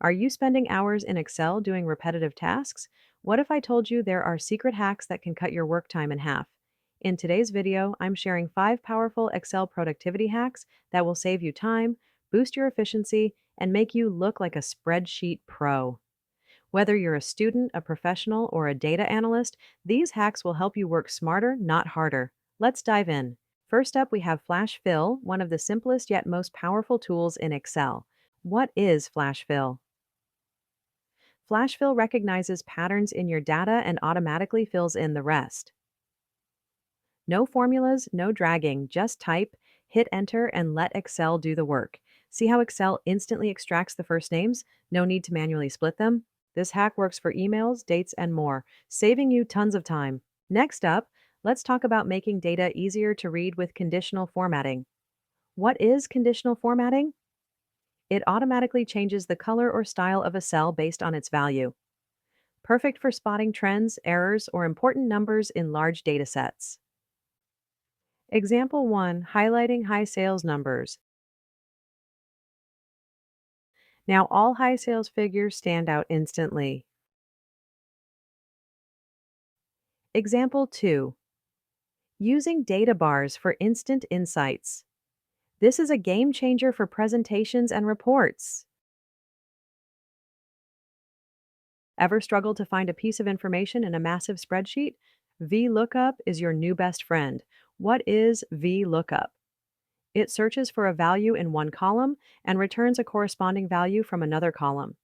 Are you spending hours in Excel doing repetitive tasks? What if I told you there are secret hacks that can cut your work time in half? In today's video, I'm sharing 5 powerful Excel productivity hacks that will save you time, boost your efficiency, and make you look like a spreadsheet pro. Whether you're a student, a professional, or a data analyst, these hacks will help you work smarter, not harder. Let's dive in. First up, we have Flash Fill, one of the simplest yet most powerful tools in Excel. What is Flash Fill? Flashfill recognizes patterns in your data and automatically fills in the rest. No formulas, no dragging, just type, hit enter, and let Excel do the work. See how Excel instantly extracts the first names? No need to manually split them. This hack works for emails, dates, and more, saving you tons of time. Next up, let's talk about making data easier to read with conditional formatting. What is conditional formatting? It automatically changes the color or style of a cell based on its value. Perfect for spotting trends, errors, or important numbers in large datasets. Example 1, highlighting high sales numbers. Now all high sales figures stand out instantly. Example 2, using data bars for instant insights. This is a game changer for presentations and reports. Ever struggled to find a piece of information in a massive spreadsheet? VLOOKUP is your new best friend. What is VLOOKUP? It searches for a value in one column and returns a corresponding value from another column.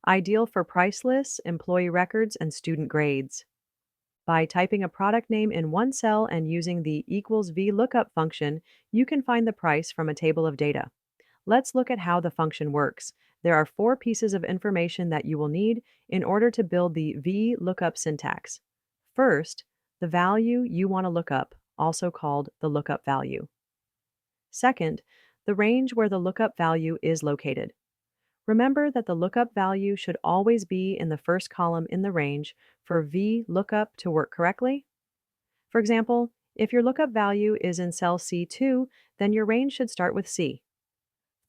Ideal for price lists, employee records, and student grades. By typing a product name in one cell and using the equals VLOOKUP function, you can find the price from a table of data. Let's look at how the function works. There are 4 pieces of information that you will need in order to build the VLOOKUP syntax. First, the value you want to look up, also called the lookup value. Second, the range where the lookup value is located. Remember that the lookup value should always be in the first column in the range for VLOOKUP to work correctly. For example, if your lookup value is in cell C2, then your range should start with C.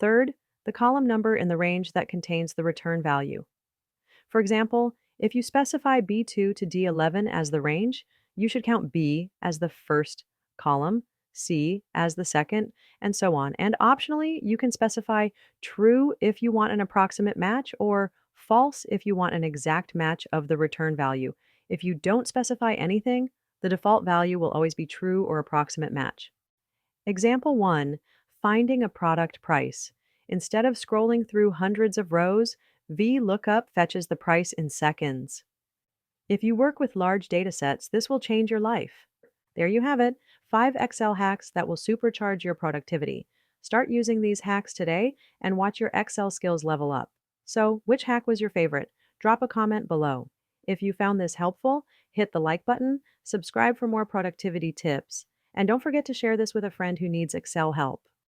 Third, the column number in the range that contains the return value. For example, if you specify B2 to D11 as the range, you should count B as the first column, C as the second, and so on. And optionally, you can specify true if you want an approximate match or false if you want an exact match of the return value. If you don't specify anything, the default value will always be true or approximate match. Example 1, finding a product price. Instead of scrolling through hundreds of rows, VLOOKUP fetches the price in seconds. If you work with large datasets, this will change your life. There you have it, 5 Excel hacks that will supercharge your productivity. Start using these hacks today and watch your Excel skills level up. So, which hack was your favorite? Drop a comment below. If you found this helpful, hit the like button, subscribe for more productivity tips, and don't forget to share this with a friend who needs Excel help.